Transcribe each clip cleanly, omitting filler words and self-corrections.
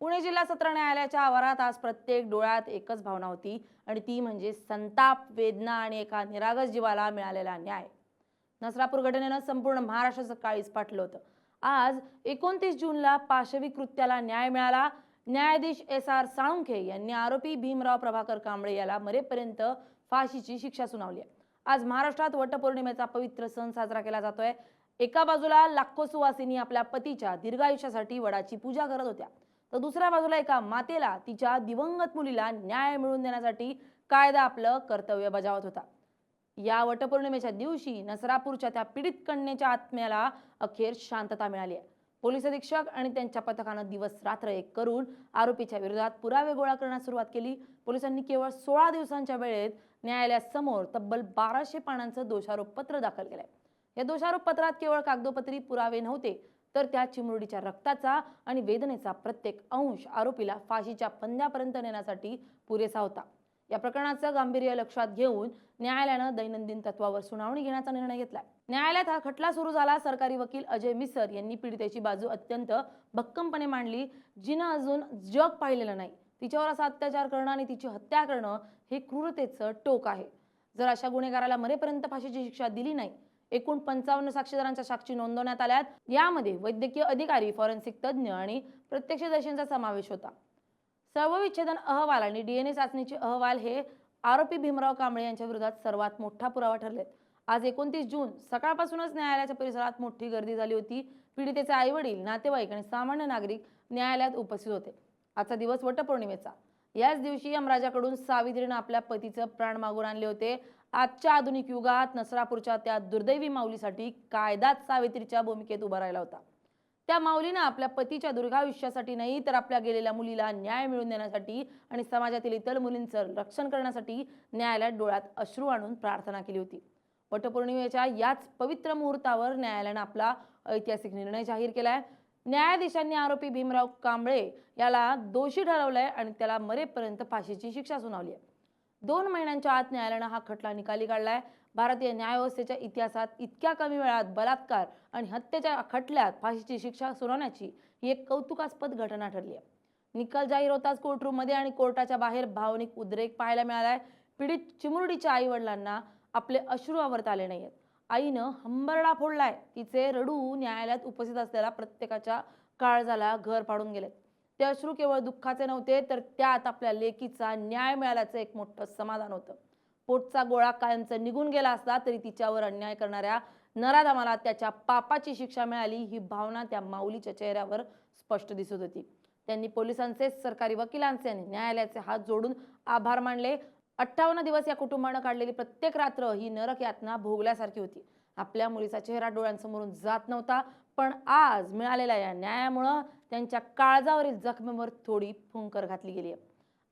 पुणे जिल्हा सत्र न्यायालयाच्या आवारात आज प्रत्येक डोळ्यात एकच भावना होती आणि ती म्हणजे संताप, वेदना आणि एका निरागस जीवाला मिळालेला न्याय। नसरापूर घटनेनं संपूर्ण महाराष्ट्राचं काळीज फाटलं होतं। आज 29 जूनला पाशवी कृत्याला न्याय मिळाला। न्यायाधीश SR साळुंखे यांनी आरोपी भीमराव प्रभाकर कांबळे याला मरेपर्यंत फाशीची शिक्षा सुनावली आहे। आज महाराष्ट्रात वटपौर्णिमेचा पवित्र सण साजरा केला जातोय। एका बाजूला लाखो सुवासिनी आपल्या पतीच्या दीर्घायुष्यासाठी वडाची पूजा करत होत्या, तर दुसऱ्या बाजूला एका मातेला तिच्या दिवंगत मुलीला न्याय मिळवून देण्यासाठी कायदा आपलं कर्तव्य बजावत होता। या वटपौर्णिमेच्या दिवशी नसरापूरच्या त्या पीडित कन्येच्या आत्म्याला अखेर शांतता मिळाली आहे। पोलीस अधीक्षक आणि त्यांच्या पथकानं दिवस रात्र एक करून आरोपीच्या विरोधात पुरावे गोळा करण्यास सुरुवात केली। पोलिसांनी केवळ 16 दिवसांच्या वेळेत न्यायालयासमोर तब्बल 1200 पानांचं दोषारोप पत्र दाखल केलंय। या दोषारोप पत्रात केवळ कागदोपत्री पुरावे नव्हते, तर त्या चिमुरडीच्या रक्ताचा आणि वेदनेचा प्रत्येक अंश आरोपीला फाशीच्या फंद्यापर्यंत नेण्यासाठी पुरेसा होता। या प्रकरणाचं गांभीर्य लक्षात घेऊन न्यायालयानं दैनंदिन तत्वावर सुनावणी घेण्याचा निर्णय घेतलाय। न्यायालयात हा खटला सुरू झाला। सरकारी वकील अजय मिसर यांनी पीडितेची बाजू अत्यंत भक्कमपणे मांडली। जिनं अजून जग पाहिलेलं नाही, तिच्यावर असा अत्याचार करणं आणि तिची हत्या करणं हे क्रूरतेचं टोक आहे। जर अशा गुन्हेगाराला मरेपर्यंत फाशीची शिक्षा दिली नाही, एकूण 55 साक्षीदारांच्या साक्षी नोंदवण्यात आल्यात। यामध्ये वैद्यकीय अधिकारी, फॉरेन्सिक तज्ज्ञ आणि प्रत्यक्षदर्शींचा समावेश होता। शवविच्छेदन अहवाल आणि DNA चाचणीचे अहवाल हे आरोपी भीमराव कांबळे यांच्या विरोधात सर्वात मोठा पुरावा ठरलेत। आज 29 जून सकाळपासूनच न्यायालयाच्या परिसरात मोठी गर्दी झाली होती। पीडितेचे आईवडील, नातेवाईक आणि सामान्य नागरिक न्यायालयात उपस्थित होते। आजचा दिवस वटपौर्णिमेचा। याच दिवशी यमराजाकडून सावित्रीनं आपल्या पतीचं प्राण मागून आणले होते। आजच्या आधुनिक युगात नसरापूरच्या त्या दुर्दैवी माऊलीसाठी कायदाच सावित्रीच्या भूमिकेत उभा राहिला होता। त्या माऊलीनं आपल्या पतीच्या दीर्घायुष्यासाठी नाही, तर आपल्या गेलेल्या मुलीला न्याय मिळवून देण्यासाठी आणि समाजातील इतर मुलींचं रक्षण करण्यासाठी न्यायालयात डोळ्यात अश्रू आणून प्रार्थना केली होती। वटपौर्णिमेच्या याच पवित्र मुहूर्तावर न्यायालयानं आपला ऐतिहासिक निर्णय जाहीर केलाय। न्यायाधीशांनी आरोपी भीमराव कांबळे याला दोषी ठरवलंय आणि त्याला मरेपर्यंत फाशीची शिक्षा सुनावली आहे। 2 महिन्यांच्या आत न्यायालयानं हा खटला निकाली काढलाय। भारतीय न्यायव्यवस्थेच्या इतिहासात इतक्या कमी वेळात बलात्कार आणि हत्येच्या खटल्यात फाशीची शिक्षा सुनावण्याची ही एक कौतुकास्पद घटना ठरली आहे। निकाल जाहीर होताच कोर्टरूममध्ये आणि कोर्टाच्या बाहेर भावनिक उद्रेक पाहायला मिळालाय। पीडित चिमुरडीच्या आई वडिलांना आपले अश्रू आवरता आले नाहीयेत। आईनं हंबरडा फोडलाय। तिचे रडू न्यायालयात उपस्थित असलेल्या प्रत्येकाच्या काळजाला घर पाडून गेले। ते अश्रू केवळ दुःखाचे नव्हते, तर त्यात आपल्या लेकीचा न्याय मिळाल्याचं एक मोठं समाधान होतं। पोटचा गोळा कायमचा निघून गेला असला तरी तिच्यावर अन्याय करणाऱ्या नराधमाला त्याच्या पापाची शिक्षा मिळाली, ही भावना त्या माऊलीच्या चेहऱ्यावर स्पष्ट दिसत होती। त्यांनी पोलिसांचे, सरकारी वकिलांचे आणि न्यायालयाचे हात जोडून आभार मानले। 58 दिवस या कुटुंबानं काढलेली प्रत्येक रात्र ही नरक यातना भोगल्यासारखी होती। आपल्या मुलीचा चेहरा डोळ्यांसमोरून जात नव्हता, पण आज मिळालेल्या या न्यायामुळं त्यांच्या काळजावरील जखमेवर थोडी फुंकर घातली गेली आहे।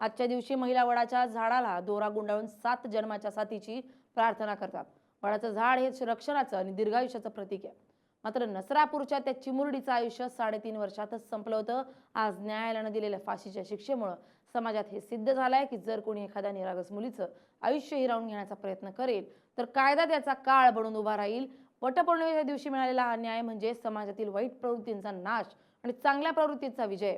आजच्या दिवशी महिला वडाच्या झाडाला दोरा गुंडाळून 7 जन्माच्या साथीची प्रार्थना करतात। वडाचं झाड हे रक्षणाचं आणि दीर्घायुष्याचं प्रतीक आहे। मात्र नसरापूरच्या त्या चिमुरडीचं आयुष्य 3.5 वर्षातच संपलं होतं। आज न्यायालयानं दिलेल्या फाशीच्या शिक्षेमुळे समाजात हे सिद्ध झालंय की जर कोणी एखाद्या निरागस मुलीचं आयुष्य हिरावून घेण्याचा प्रयत्न करेल, तर कायदा त्याचा काळ बनून उभा राहील। वटपौर्णिमेच्या दिवशी मिळालेला हा न्याय म्हणजे समाजातील वाईट प्रवृत्तींचा नाश आणि चांगल्या प्रवृत्तीचा विजय।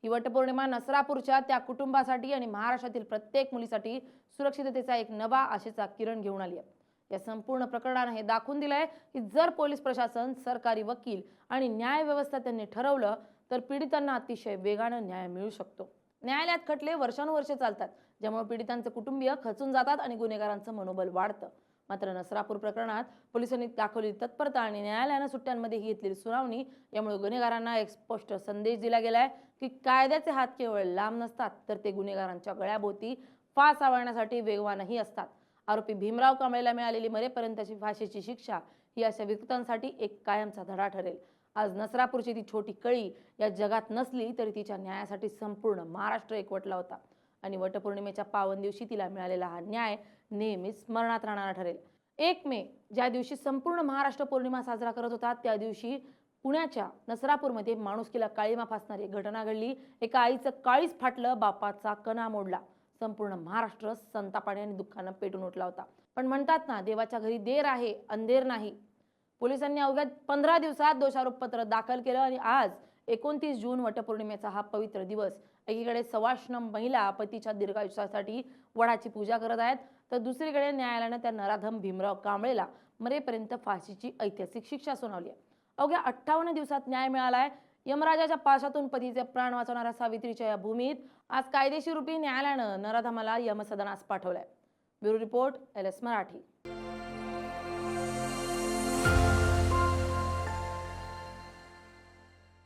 ही वटपौर्णिमा नसरापूरच्या त्या कुटुंबासाठी आणि महाराष्ट्रातील प्रत्येक मुलीसाठी सुरक्षिततेचा एक नवा आशेचा किरण घेऊन आली आहे। या संपूर्ण प्रकरणाने हे दाखवून दिलंय की जर पोलीस प्रशासन, सरकारी वकील आणि न्याय व्यवस्था त्यांनी ठरवलं, तर पीडितांना अतिशय वेगानं न्याय मिळू शकतो। न्यायालयात खटले वर्षानुवर्षे चालतात, ज्यामुळे पीडितांचे कुटुंबीय खचून जातात आणि गुन्हेगारांचं मनोबल वाढतं। मात्र नसरापूर प्रकरणात पोलिसांनी दाखवलेली तत्परता आणि न्यायालयानं सुट्ट्यांमध्ये घेतलेली सुनावणी यामुळे गुन्हेगारांना एक स्पष्ट संदेश दिला गेलाय की कायद्याचे हात केवळ लांब नसतात, तर ते गुन्हेगारांच्या गळ्याभोवती फास आवळण्यासाठी वेगवानही असतात। आरोपी भीमराव कांबळेला मिळालेली मरेपर्यंतची फाशीची शिक्षा ही अशा विकृतांसाठी एक कायमचा धडा ठरेल। आज नसरापूरची ती छोटी कळी या जगात नसली तरी तिच्या न्यायासाठी संपूर्ण महाराष्ट्र एकवटला होता आणि वटपौर्णिमेच्या पावन दिवशी तिला मिळालेला हा न्याय नेहमीच स्मरणात राहणारा ठरेल। 1 मे ज्या दिवशी संपूर्ण महाराष्ट्र पौर्णिमा साजरा करत होता, त्या दिवशी पुण्याच्या नसरापूरमध्ये माणुसकीला काळीमा फासणारी घटना घडली। एका आईचं काळीज फाटलं, बापाचा कणा मोडला। संपूर्ण महाराष्ट्र संतापाने आणि दुःखानं पेटून उठला होता। पण म्हणतात ना, देवाच्या घरी देर आहे, अंधेर नाही। पोलिसांनी अवघ्या 15 दिवसात दोषारोपपत्र दाखल केलं आणि आज 29 जून वटपौर्णिमेचा हा पवित्र दिवस एकीकडे सवाष्ण महिला पतीच्या दीर्घायुष्यासाठी वडाची पूजा करत आहेत, तर दुसरीकडे न्यायालयानं त्या नराधम भीमराव कांबळेला मरेपर्यंत फाशीची ऐतिहासिक शिक्षा सुनावली आहे. अवघ्या 58 दिवसात न्याय मिळालाय. यमराजाच्या पाशातून पतीचे प्राण वाचवणाऱ्या सावित्रीच्या या भूमीत आज कायदेशीर रूपी न्यायालयानं नराधमाला यमसदनास पाठवलंय. Bureau report, LS Marathi.